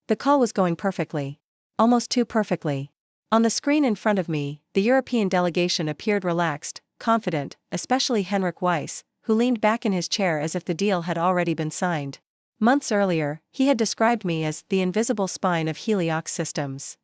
The call was going perfectly. Almost too perfectly. On the screen in front of me, the European delegation appeared relaxed, confident, especially Henrik Weiss, who leaned back in his chair as if the deal had already been signed. Months earlier, he had described me as the invisible spine of Heliox Systems.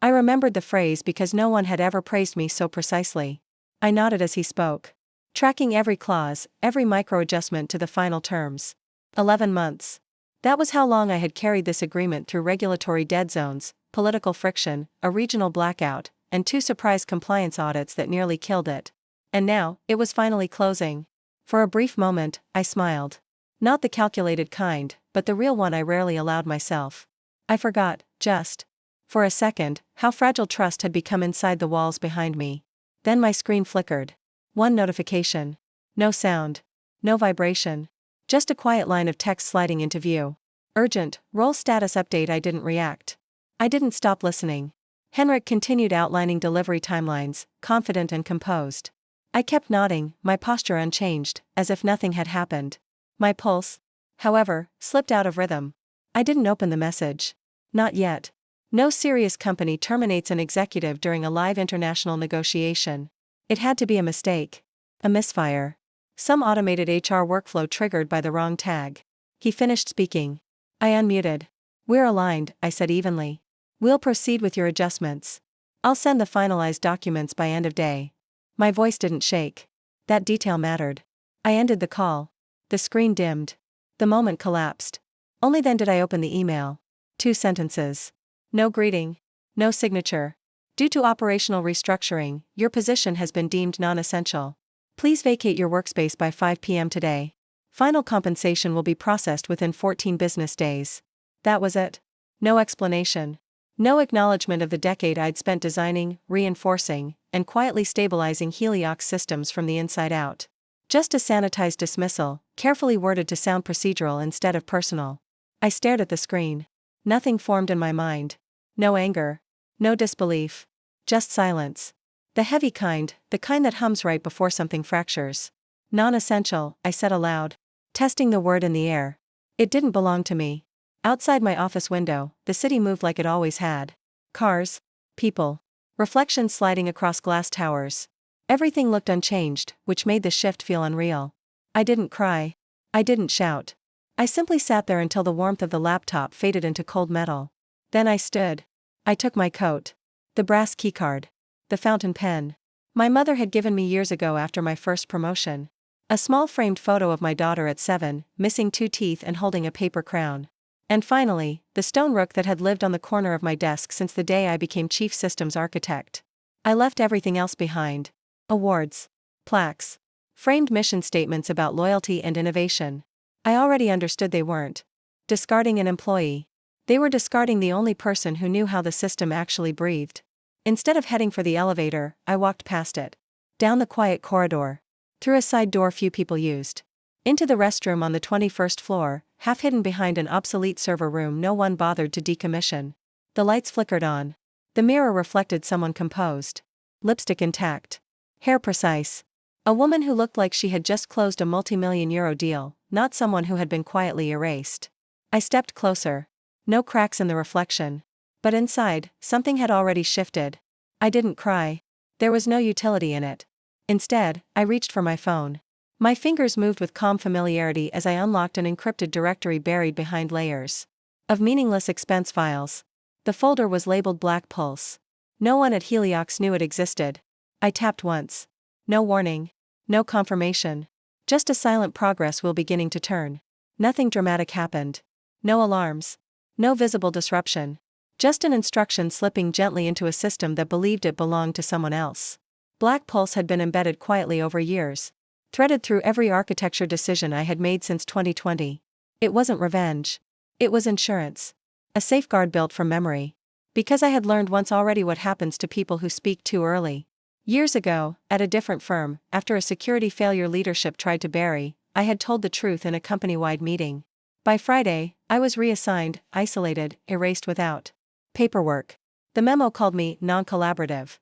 I remembered the phrase because no one had ever praised me so precisely. I nodded as he spoke, tracking every clause, every micro-adjustment to the final terms. 11 months. That was how long I had carried this agreement through regulatory dead zones, political friction, a regional blackout, and 2 surprise compliance audits that nearly killed it. And now, it was finally closing. For a brief moment, I smiled. Not the calculated kind, but the real one I rarely allowed myself. I forgot, just for a second, how fragile trust had become inside the walls behind me. Then my screen flickered. One notification. No sound. No vibration. Just a quiet line of text sliding into view. Urgent, role status update. I didn't react. I didn't stop listening. Henrik continued outlining delivery timelines, confident and composed. I kept nodding, my posture unchanged, as if nothing had happened. My pulse, however, slipped out of rhythm. I didn't open the message. Not yet. No serious company terminates an executive during a live international negotiation. It had to be a mistake. A misfire. Some automated HR workflow triggered by the wrong tag. He finished speaking. I unmuted. We're aligned, I said evenly. We'll proceed with your adjustments. I'll send the finalized documents by end of day. My voice didn't shake. That detail mattered. I ended the call. The screen dimmed. The moment collapsed. Only then did I open the email. 2 sentences. No greeting. No signature. Due to operational restructuring, your position has been deemed non-essential. Please vacate your workspace by 5 p.m. today. Final compensation will be processed within 14 business days. That was it. No explanation. No acknowledgement of the decade I'd spent designing, reinforcing, and quietly stabilizing Heliox Systems from the inside out. Just a sanitized dismissal, carefully worded to sound procedural instead of personal. I stared at the screen. Nothing formed in my mind. No anger. No disbelief. Just silence. The heavy kind, the kind that hums right before something fractures. Non-essential, I said aloud. Testing the word in the air. It didn't belong to me. Outside my office window, the city moved like it always had. Cars. People. Reflections sliding across glass towers. Everything looked unchanged, which made the shift feel unreal. I didn't cry. I didn't shout. I simply sat there until the warmth of the laptop faded into cold metal. Then I stood. I took my coat. The brass keycard. The fountain pen. My mother had given me years ago after my first promotion. A small framed photo of my daughter at 7, missing 2 teeth and holding a paper crown. And finally, the stone rook that had lived on the corner of my desk since the day I became chief systems architect. I left everything else behind. Awards. Plaques. Framed mission statements about loyalty and innovation. I already understood they weren't discarding an employee. They were discarding the only person who knew how the system actually breathed. Instead of heading for the elevator, I walked past it. Down the quiet corridor. Through a side door few people used. Into the restroom on the 21st floor, half hidden behind an obsolete server room no one bothered to decommission. The lights flickered on. The mirror reflected someone composed. Lipstick intact. Hair precise. A woman who looked like she had just closed a multi-million-euro deal, not someone who had been quietly erased. I stepped closer. No cracks in the reflection. But inside, something had already shifted. I didn't cry. There was no utility in it. Instead, I reached for my phone. My fingers moved with calm familiarity as I unlocked an encrypted directory buried behind layers of meaningless expense files. The folder was labeled Black Pulse. No one at Heliox knew it existed. I tapped once. No warning. No confirmation. Just a silent progress wheel beginning to turn. Nothing dramatic happened. No alarms. No visible disruption. Just an instruction slipping gently into a system that believed it belonged to someone else. Black Pulse had been embedded quietly over years. Threaded through every architecture decision I had made since 2020. It wasn't revenge. It was insurance. A safeguard built from memory. Because I had learned once already what happens to people who speak too early. Years ago, at a different firm, after a security failure leadership tried to bury, I had told the truth in a company-wide meeting. By Friday, I was reassigned, isolated, erased without paperwork. The memo called me non-collaborative.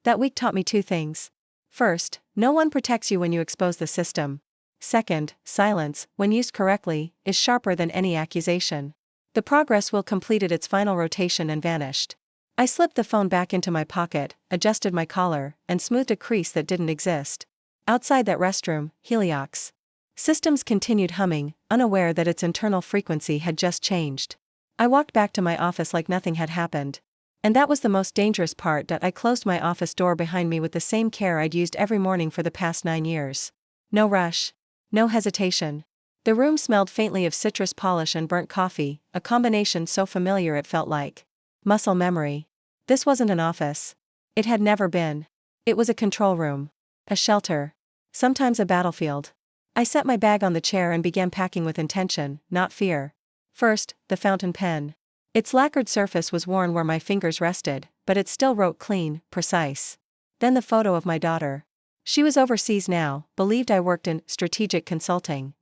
That week taught me 2 things. First, no one protects you when you expose the system. Second, silence, when used correctly, is sharper than any accusation. The progress wheel completed its final rotation and vanished. I slipped the phone back into my pocket, adjusted my collar, and smoothed a crease that didn't exist. Outside that restroom, Heliox Systems continued humming, unaware that its internal frequency had just changed. I walked back to my office like nothing had happened. And that was the most dangerous part, that I closed my office door behind me with the same care I'd used every morning for the past 9 years. No rush. No hesitation. The room smelled faintly of citrus polish and burnt coffee, a combination so familiar it felt like muscle memory. This wasn't an office. It had never been. It was a control room. A shelter. Sometimes a battlefield. I set my bag on the chair and began packing with intention, not fear. First, the fountain pen. Its lacquered surface was worn where my fingers rested, but it still wrote clean, precise. Then the photo of my daughter. She was overseas now, believed I worked in strategic consulting.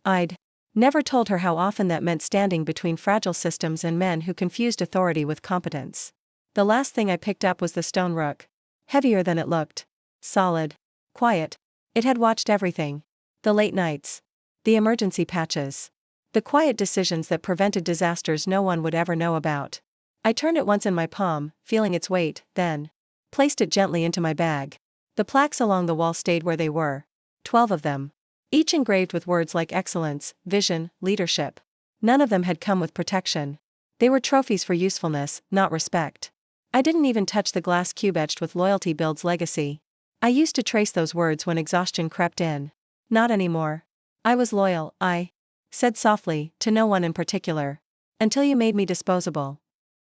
I'd never told her how often that meant standing between fragile systems and men who confused authority with competence. The last thing I picked up was the stone rook. Heavier than it looked. Solid. Quiet. It had watched everything. The late nights. The emergency patches. The quiet decisions that prevented disasters no one would ever know about. I turned it once in my palm, feeling its weight, then placed it gently into my bag. The plaques along the wall stayed where they were. 12 of them. Each engraved with words like excellence, vision, leadership. None of them had come with protection. They were trophies for usefulness, not respect. I didn't even touch the glass cube etched with loyalty builds legacy. I used to trace those words when exhaustion crept in. Not anymore. I was loyal, I said softly, to no one in particular. Until you made me disposable.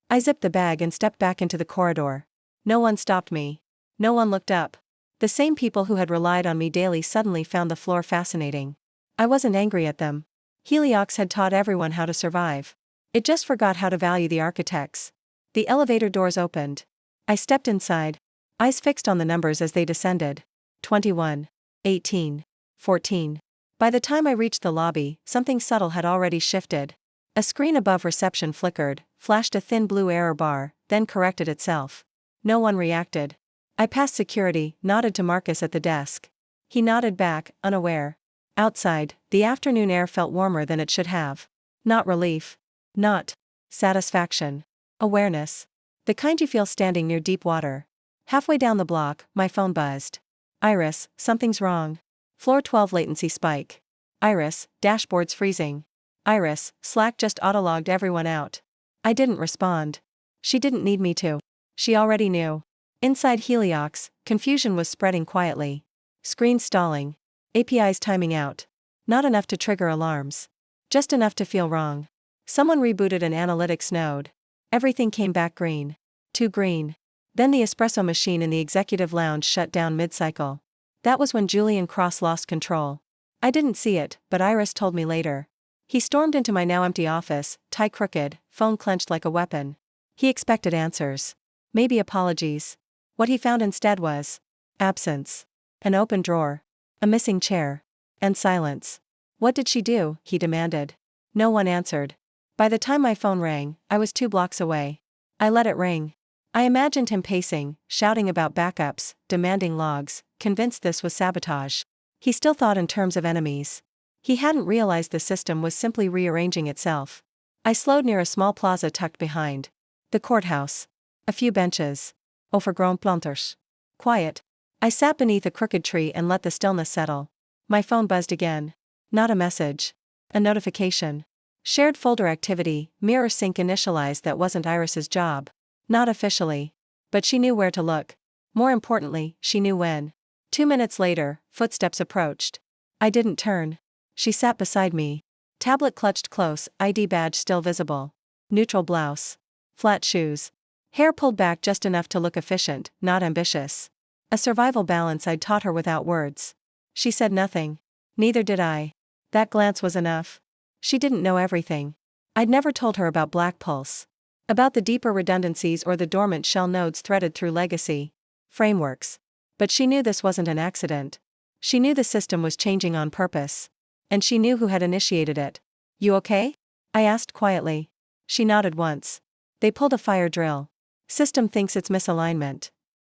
I zipped the bag and stepped back into the corridor. No one stopped me. No one looked up. The same people who had relied on me daily suddenly found the floor fascinating. I wasn't angry at them. Heliox had taught everyone how to survive. It just forgot how to value the architects. The elevator doors opened. I stepped inside. Eyes fixed on the numbers as they descended. 21. 18. 14. By the time I reached the lobby, something subtle had already shifted. A screen above reception flickered, flashed a thin blue error bar, then corrected itself. No one reacted. I passed security, nodded to Marcus at the desk. He nodded back, unaware. Outside, the afternoon air felt warmer than it should have. Not relief. Not satisfaction. Awareness. The kind you feel standing near deep water. Halfway down the block, my phone buzzed. Iris, something's wrong. Floor 12 latency spike. Iris, dashboard's freezing. Iris, Slack just autologged everyone out. I didn't respond. She didn't need me to. She already knew. Inside Heliox, confusion was spreading quietly. Screens stalling. APIs timing out. Not enough to trigger alarms. Just enough to feel wrong. Someone rebooted an analytics node. Everything came back green. Too green. Then the espresso machine in the executive lounge shut down mid-cycle. That was when Julian Cross lost control. I didn't see it, but Iris told me later. He stormed into my now empty office, tie crooked, phone clenched like a weapon. He expected answers. Maybe apologies. What he found instead was absence. An open drawer. A missing chair. And silence. What did she do? He demanded. No one answered. By the time my phone rang, I was 2 blocks away. I let it ring. I imagined him pacing, shouting about backups, demanding logs, convinced this was sabotage. He still thought in terms of enemies. He hadn't realized the system was simply rearranging itself. I slowed near a small plaza tucked behind the courthouse. A few benches. Overgrown planters. Quiet. I sat beneath a crooked tree and let the stillness settle. My phone buzzed again. Not a message. A notification. Shared folder activity, mirror sync initialized. That wasn't Iris's job. Not officially. But she knew where to look. More importantly, she knew when. 2 minutes later, footsteps approached. I didn't turn. She sat beside me. Tablet clutched close, ID badge still visible. Neutral blouse. Flat shoes. Hair pulled back just enough to look efficient, not ambitious. A survival balance I'd taught her without words. She said nothing. Neither did I. That glance was enough. She didn't know everything. I'd never told her about Black Pulse. About the deeper redundancies or the dormant shell nodes threaded through legacy frameworks. But she knew this wasn't an accident. She knew the system was changing on purpose. And she knew who had initiated it. You okay? I asked quietly. She nodded once. They pulled a fire drill. System thinks it's misalignment.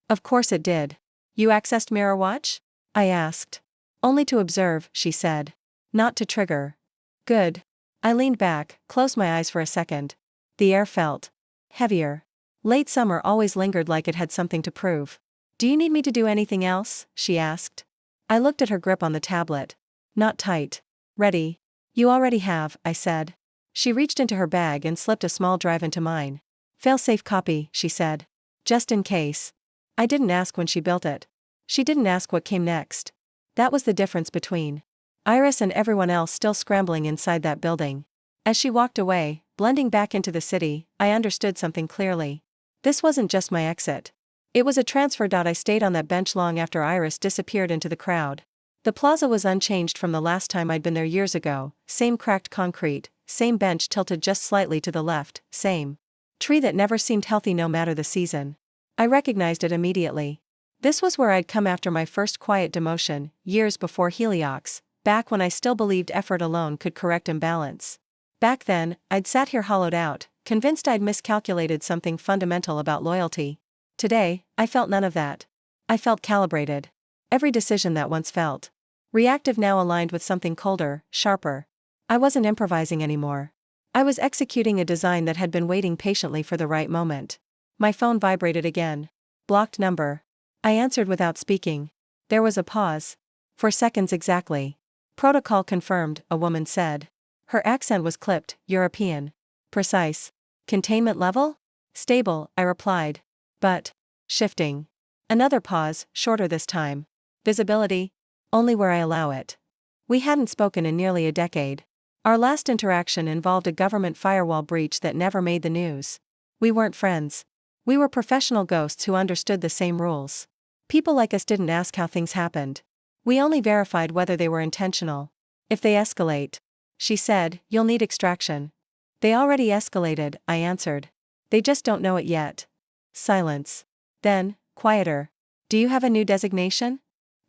Of course it did. You accessed Mirror Watch? I asked. Only to observe, she said. Not to trigger. Good. I leaned back, closed my eyes for a second. The air felt heavier. Late summer always lingered like it had something to prove. "Do you need me to do anything else?" she asked. I looked at her grip on the tablet. "Not tight. Ready?" "You already have," I said. She reached into her bag and slipped a small drive into mine. "Fail-safe copy," she said. "Just in case." I didn't ask when she built it. She didn't ask what came next. That was the difference between Iris and everyone else still scrambling inside that building. As she walked away, blending back into the city, I understood something clearly. This wasn't just my exit. It was a transfer. I stayed on that bench long after Iris disappeared into the crowd. The plaza was unchanged from the last time I'd been there years ago, same cracked concrete, same bench tilted just slightly to the left, same tree that never seemed healthy no matter the season. I recognized it immediately. This was where I'd come after my first quiet demotion, years before Heliox, back when I still believed effort alone could correct imbalance. Back then, I'd sat here hollowed out, convinced I'd miscalculated something fundamental about loyalty. Today, I felt none of that. I felt calibrated. Every decision that once felt reactive now aligned with something colder, sharper. I wasn't improvising anymore. I was executing a design that had been waiting patiently for the right moment. My phone vibrated again. Blocked number. I answered without speaking. There was a pause. For seconds exactly. "Protocol confirmed," a woman said. Her accent was clipped, European. "Precise. Containment level?" "Stable," I replied. "But shifting." Another pause, shorter this time. "Visibility?" "Only where I allow it." We hadn't spoken in nearly a decade. Our last interaction involved a government firewall breach that never made the news. We weren't friends. We were professional ghosts who understood the same rules. People like us didn't ask how things happened. We only verified whether they were intentional. "If they escalate," she said, "you'll need extraction." "They already escalated," I answered. "They just don't know it yet." Silence. Then, quieter. "Do you have a new designation?"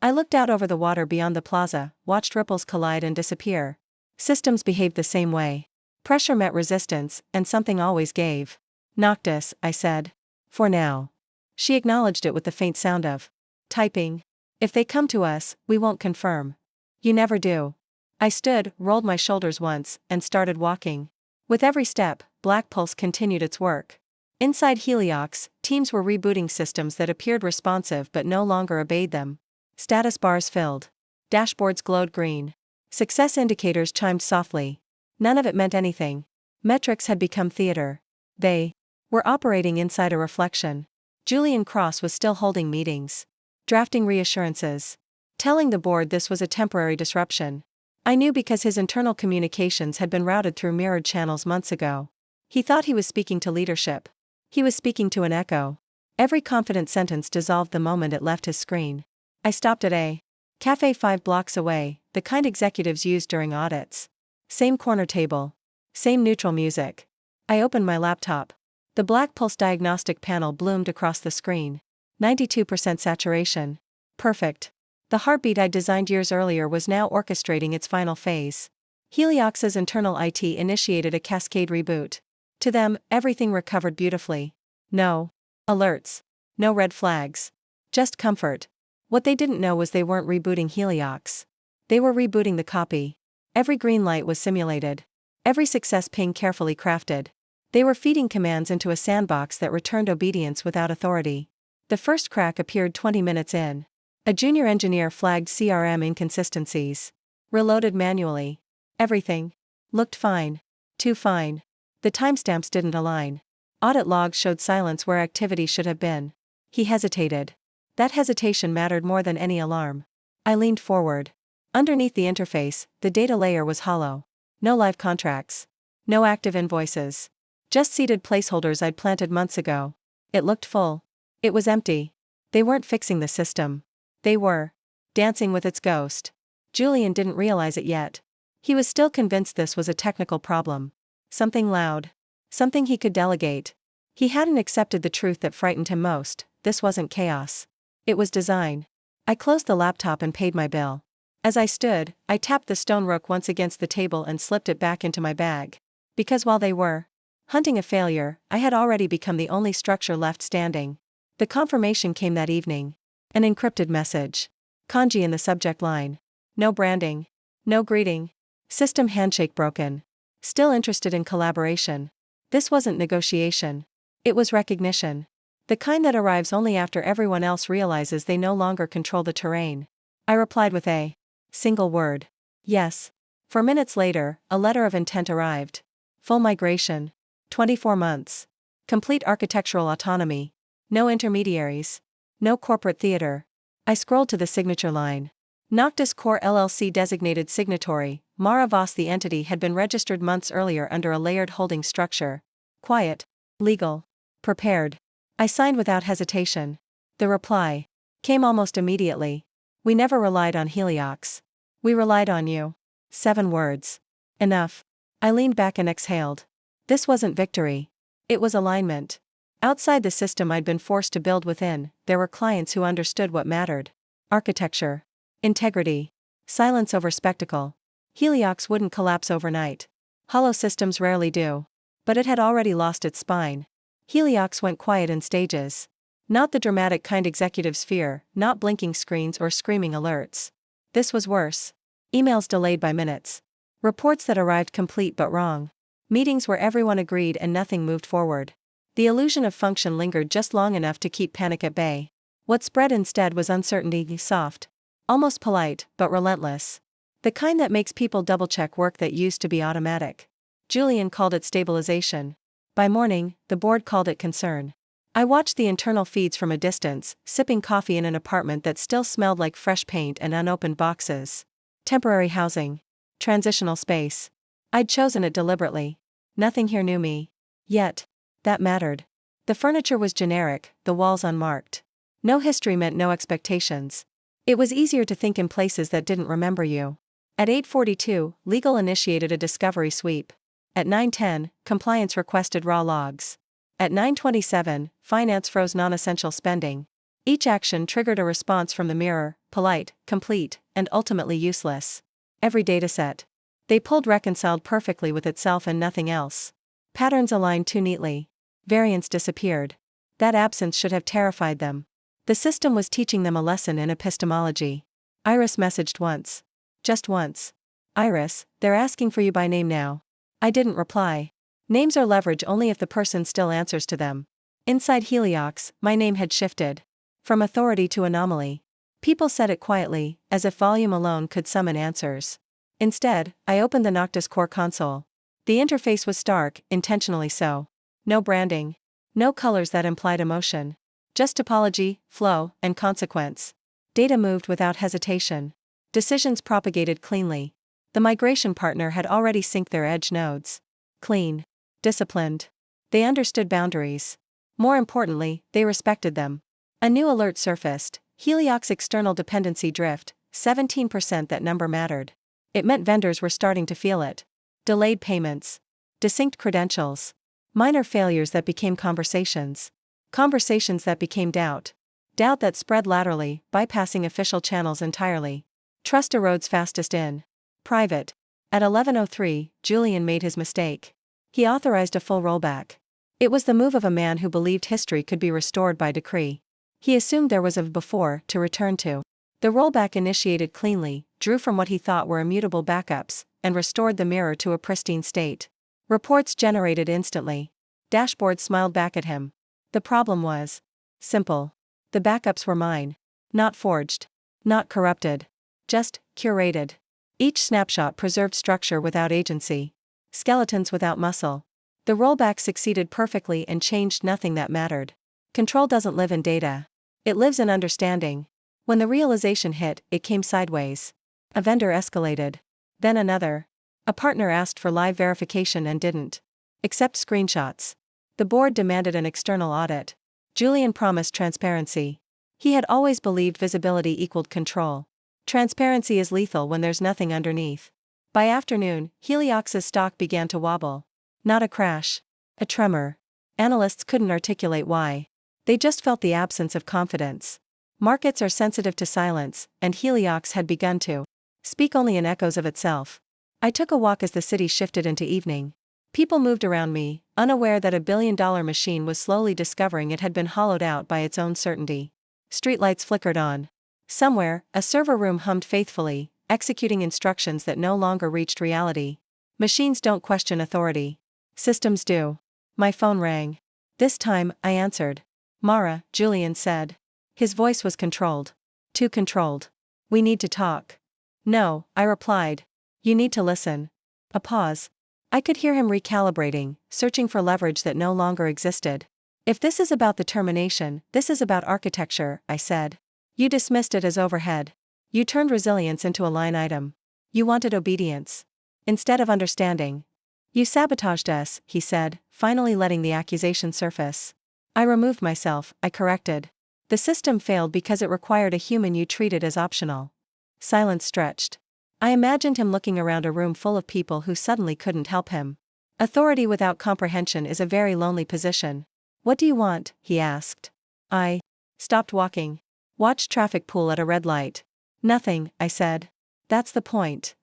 I looked out over the water beyond the plaza, watched ripples collide and disappear. Systems behaved the same way. Pressure met resistance, and something always gave. "Noctis," I said. "For now." She acknowledged it with the faint sound of typing. "If they come to us, we won't confirm." "You never do." I stood, rolled my shoulders once, and started walking. With every step, Black Pulse continued its work. Inside Heliox, teams were rebooting systems that appeared responsive but no longer obeyed them. Status bars filled. Dashboards glowed green. Success indicators chimed softly. None of it meant anything. Metrics had become theater. They were operating inside a reflection. Julian Cross was still holding meetings. Drafting reassurances. Telling the board this was a temporary disruption. I knew because his internal communications had been routed through mirrored channels months ago. He thought he was speaking to leadership. He was speaking to an echo. Every confident sentence dissolved the moment it left his screen. I stopped at a cafe 5 blocks away, the kind executives used during audits. Same corner table. Same neutral music. I opened my laptop. The Black Pulse diagnostic panel bloomed across the screen. 92% saturation. Perfect. The heartbeat I'd designed years earlier was now orchestrating its final phase. Heliox's internal IT initiated a cascade reboot. To them, everything recovered beautifully. No alerts. No red flags. Just comfort. What they didn't know was they weren't rebooting Heliox. They were rebooting the copy. Every green light was simulated. Every success ping carefully crafted. They were feeding commands into a sandbox that returned obedience without authority. The first crack appeared 20 minutes in. A junior engineer flagged CRM inconsistencies. Reloaded manually. Everything looked fine. Too fine. The timestamps didn't align. Audit logs showed silence where activity should have been. He hesitated. That hesitation mattered more than any alarm. I leaned forward. Underneath the interface, the data layer was hollow. No live contracts. No active invoices. Just seated placeholders I'd planted months ago. It looked full. It was empty. They weren't fixing the system. They were dancing with its ghost. Julian didn't realize it yet. He was still convinced this was a technical problem. Something loud. Something he could delegate. He hadn't accepted the truth that frightened him most. This wasn't chaos. It was design. I closed the laptop and paid my bill. As I stood, I tapped the stone rook once against the table and slipped it back into my bag. Because while they were hunting a failure, I had already become the only structure left standing. The confirmation came that evening. An encrypted message. Kanji in the subject line. No branding. No greeting. System handshake broken. Still interested in collaboration. This wasn't negotiation. It was recognition. The kind that arrives only after everyone else realizes they no longer control the terrain. I replied with a single word. Yes. 4 minutes later, a letter of intent arrived. Full migration. 24 months. Complete architectural autonomy. No intermediaries. No corporate theater. I scrolled to the signature line. Noctis Core LLC designated signatory, Mara Voss. The entity had been registered months earlier under a layered holding structure. Quiet. Legal. Prepared. I signed without hesitation. The reply came almost immediately. We never relied on Heliox. We relied on you. 7 words. Enough. I leaned back and exhaled. This wasn't victory. It was alignment. Outside the system I'd been forced to build within, there were clients who understood what mattered. Architecture. Integrity. Silence over spectacle. Heliox wouldn't collapse overnight. Hollow systems rarely do. But it had already lost its spine. Heliox went quiet in stages. Not the dramatic kind executives fear, not blinking screens or screaming alerts. This was worse. Emails delayed by minutes. Reports that arrived complete but wrong. Meetings where everyone agreed and nothing moved forward. The illusion of function lingered just long enough to keep panic at bay. What spread instead was uncertainty, soft. Almost polite, but relentless. The kind that makes people double-check work that used to be automatic. Julian called it stabilization. By morning, the board called it concern. I watched the internal feeds from a distance, sipping coffee in an apartment that still smelled like fresh paint and unopened boxes. Temporary housing. Transitional space. I'd chosen it deliberately. Nothing here knew me. Yet. That mattered. The furniture was generic, the walls unmarked. No history meant no expectations. It was easier to think in places that didn't remember you. At 8:42, legal initiated a discovery sweep. At 9:10, compliance requested raw logs. At 9:27, finance froze non-essential spending. Each action triggered a response from the mirror, polite, complete, and ultimately useless. Every dataset they pulled reconciled perfectly with itself and nothing else. Patterns aligned too neatly. Variance disappeared. That absence should have terrified them. The system was teaching them a lesson in epistemology. Iris messaged once. Just once. Iris, they're asking for you by name now. I didn't reply. Names are leverage only if the person still answers to them. Inside Heliox, my name had shifted. From authority to anomaly. People said it quietly, as if volume alone could summon answers. Instead, I opened the Noctis Core console. The interface was stark, intentionally so. No branding. No colors that implied emotion. Just topology, flow, and consequence. Data moved without hesitation. Decisions propagated cleanly. The migration partner had already synced their edge nodes. Clean. Disciplined. They understood boundaries. More importantly, they respected them. A new alert surfaced. Heliox external dependency drift, 17%. That number mattered. It meant vendors were starting to feel it. Delayed payments. Desynced credentials. Minor failures that became conversations. Conversations that became doubt. Doubt that spread laterally, bypassing official channels entirely. Trust erodes fastest in private. At 11:03, Julian made his mistake. He authorized a full rollback. It was the move of a man who believed history could be restored by decree. He assumed there was a before to return to. The rollback initiated cleanly, drew from what he thought were immutable backups, and restored the mirror to a pristine state. Reports generated instantly. Dashboards smiled back at him. The problem was simple. The backups were mine. Not forged. Not corrupted. Just curated. Each snapshot preserved structure without agency. Skeletons without muscle. The rollback succeeded perfectly and changed nothing that mattered. Control doesn't live in data. It lives in understanding. When the realization hit, it came sideways. A vendor escalated. Then another. A partner asked for live verification and didn't accept screenshots. The board demanded an external audit. Julian promised transparency. He had always believed visibility equaled control. Transparency is lethal when there's nothing underneath. By afternoon, Heliox's stock began to wobble. Not a crash. A tremor. Analysts couldn't articulate why. They just felt the absence of confidence. Markets are sensitive to silence, and Heliox had begun to speak only in echoes of itself. I took a walk as the city shifted into evening. People moved around me, unaware that a billion-dollar machine was slowly discovering it had been hollowed out by its own certainty. Streetlights flickered on. Somewhere, a server room hummed faithfully, executing instructions that no longer reached reality. Machines don't question authority. Systems do. My phone rang. This time, I answered. Mara, Julian said. His voice was controlled. Too controlled. We need to talk. No, I replied. You need to listen. A pause. I could hear him recalibrating, searching for leverage that no longer existed. If this is about the termination, this is about architecture, I said. You dismissed it as overhead. You turned resilience into a line item. You wanted obedience. Instead of understanding. You sabotaged us, he said, finally letting the accusation surface. I removed myself, I corrected. The system failed because it required a human you treated as optional. Silence stretched. I imagined him looking around a room full of people who suddenly couldn't help him. Authority without comprehension is a very lonely position. What do you want? He asked. I stopped walking. Watched traffic pool at a red light. Nothing, I said. That's the point.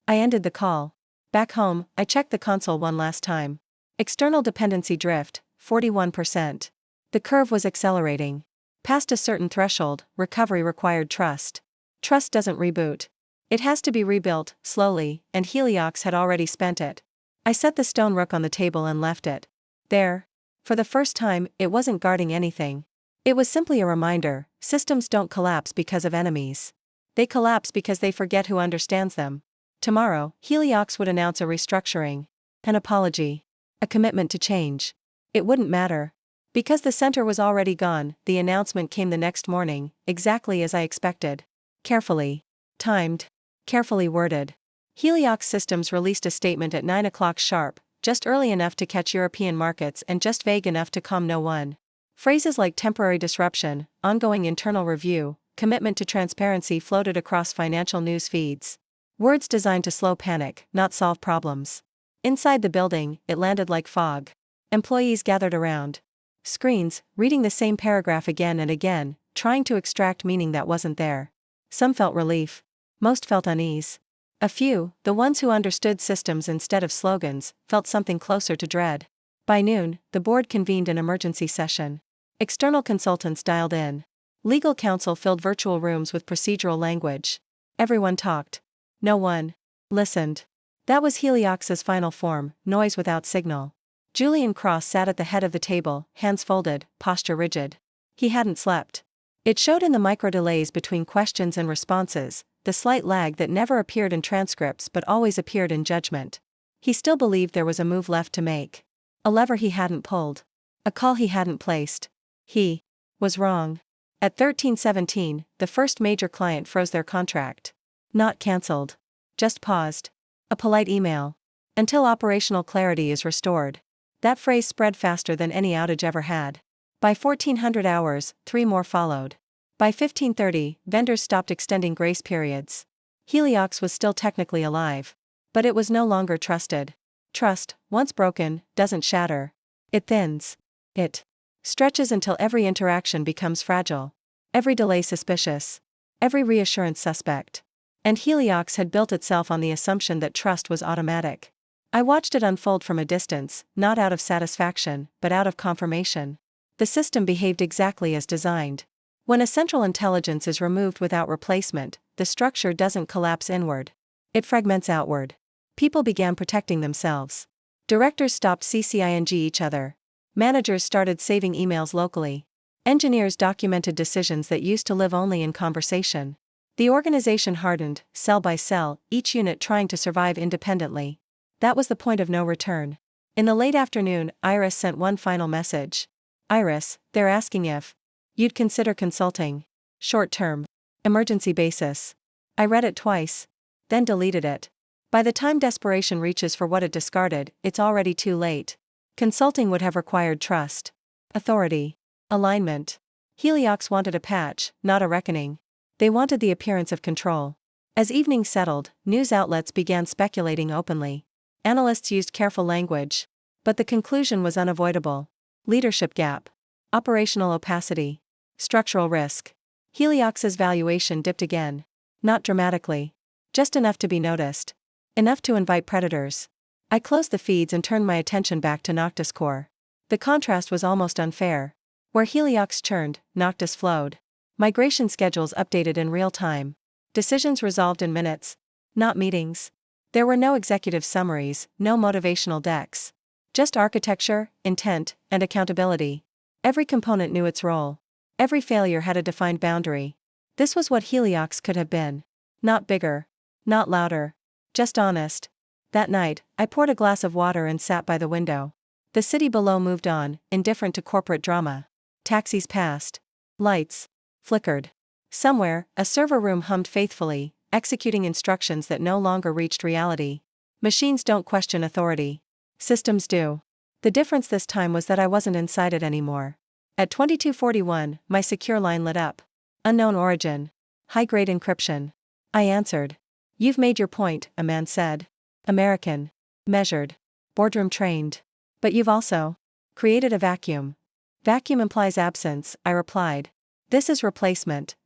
I ended the call. Back home, I checked the console one last time. External dependency drift, 41%. The curve was accelerating. Past a certain threshold, recovery required trust. Trust doesn't reboot. It has to be rebuilt, slowly, and Heliox had already spent it. I set the stone rook on the table and left it. There. For the first time, it wasn't guarding anything. It was simply a reminder, systems don't collapse because of enemies. They collapse because they forget who understands them. Tomorrow, Heliox would announce a restructuring. An apology. A commitment to change. It wouldn't matter. Because the center was already gone, the announcement came the next morning, exactly as I expected. Carefully timed. Carefully worded. Heliox Systems released a statement at 9 o'clock sharp, just early enough to catch European markets and just vague enough to calm no one. Phrases like temporary disruption, ongoing internal review, commitment to transparency floated across financial news feeds. Words designed to slow panic, not solve problems. Inside the building, it landed like fog. Employees gathered around screens, reading the same paragraph again and again, trying to extract meaning that wasn't there. Some felt relief. Most felt unease. A few, the ones who understood systems instead of slogans, felt something closer to dread. By noon, the board convened an emergency session. External consultants dialed in. Legal counsel filled virtual rooms with procedural language. Everyone talked. No one listened. That was Heliox's final form, noise without signal. Julian Cross sat at the head of the table, hands folded, posture rigid. He hadn't slept. It showed in the micro-delays between questions and responses, the slight lag that never appeared in transcripts but always appeared in judgment. He still believed there was a move left to make. A lever he hadn't pulled. A call he hadn't placed. He was wrong. At 13:17, the first major client froze their contract. Not cancelled. Just paused. A polite email. Until operational clarity is restored. That phrase spread faster than any outage ever had. By 1400 hours, 3 more followed. By 1530, vendors stopped extending grace periods. Heliox was still technically alive. But it was no longer trusted. Trust, once broken, doesn't shatter. It thins. It stretches until every interaction becomes fragile. Every delay suspicious. Every reassurance suspect. And Heliox had built itself on the assumption that trust was automatic. I watched it unfold from a distance, not out of satisfaction, but out of confirmation. The system behaved exactly as designed. When a central intelligence is removed without replacement, the structure doesn't collapse inward. It fragments outward. People began protecting themselves. Directors stopped CCING each other. Managers started saving emails locally. Engineers documented decisions that used to live only in conversation. The organization hardened, cell by cell, each unit trying to survive independently. That was the point of no return. In the late afternoon, Iris sent one final message. Iris, they're asking if you'd consider consulting. Short term. Emergency basis. I read it twice. Then deleted it. By the time desperation reaches for what it discarded, it's already too late. Consulting would have required trust. Authority. Alignment. Heliox wanted a patch, not a reckoning. They wanted the appearance of control. As evening settled, news outlets began speculating openly. Analysts used careful language. But the conclusion was unavoidable. Leadership gap. Operational opacity. Structural risk. Heliox's valuation dipped again. Not dramatically. Just enough to be noticed. Enough to invite predators. I closed the feeds and turned my attention back to Noctis Core. The contrast was almost unfair. Where Heliox churned, Noctis flowed. Migration schedules updated in real time. Decisions resolved in minutes. Not meetings. There were no executive summaries, no motivational decks. Just architecture, intent, and accountability. Every component knew its role. Every failure had a defined boundary. This was what Heliox could have been. Not bigger. Not louder. Just honest. That night, I poured a glass of water and sat by the window. The city below moved on, indifferent to corporate drama. Taxis passed. Lights flickered. Somewhere, a server room hummed faithfully, executing instructions that no longer reached reality. Machines don't question authority. Systems do. The difference this time was that I wasn't inside it anymore. At 2241, my secure line lit up. Unknown origin. High-grade encryption. I answered. You've made your point, a man said. American. Measured. Boardroom trained. But you've also created a vacuum. Vacuum implies absence, I replied. This is replacement.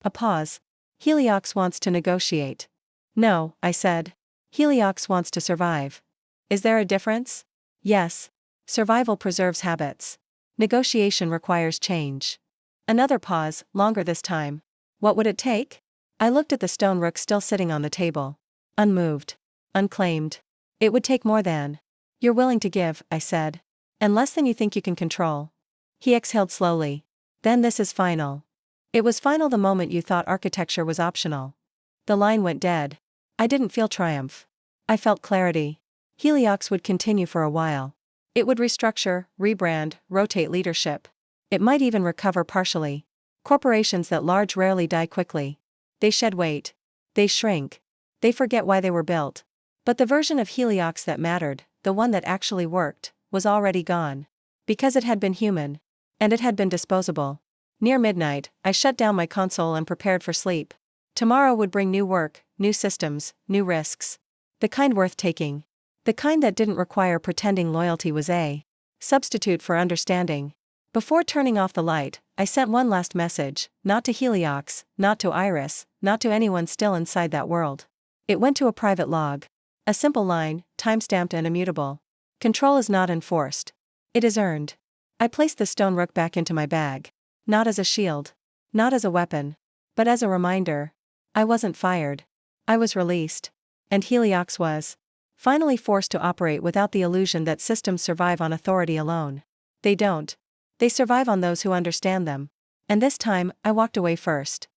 A pause. Heliox wants to negotiate. No, I said. Heliox wants to survive. Is there a difference? Yes. Survival preserves habits. Negotiation requires change. Another pause, longer this time. What would it take? I looked at the stone rook still sitting on the table. Unmoved. Unclaimed. It would take more than you're willing to give, I said. And less than you think you can control. He exhaled slowly. Then this is final. It was final the moment you thought architecture was optional. The line went dead. I didn't feel triumph. I felt clarity. Heliox would continue for a while. It would restructure, rebrand, rotate leadership. It might even recover partially. Corporations that large rarely die quickly. They shed weight. They shrink. They forget why they were built. But the version of Heliox that mattered, the one that actually worked, was already gone. Because it had been human. And it had been disposable. Near midnight, I shut down my console and prepared for sleep. Tomorrow would bring new work, new systems, new risks. The kind worth taking. The kind that didn't require pretending loyalty was a substitute for understanding. Before turning off the light, I sent one last message, not to Heliox, not to Iris, not to anyone still inside that world. It went to a private log. A simple line, time-stamped and immutable. Control is not enforced. It is earned. I placed the stone rook back into my bag. Not as a shield. Not as a weapon. But as a reminder. I wasn't fired. I was released. And Heliox was finally forced to operate without the illusion that systems survive on authority alone. They don't. They survive on those who understand them. And this time, I walked away first.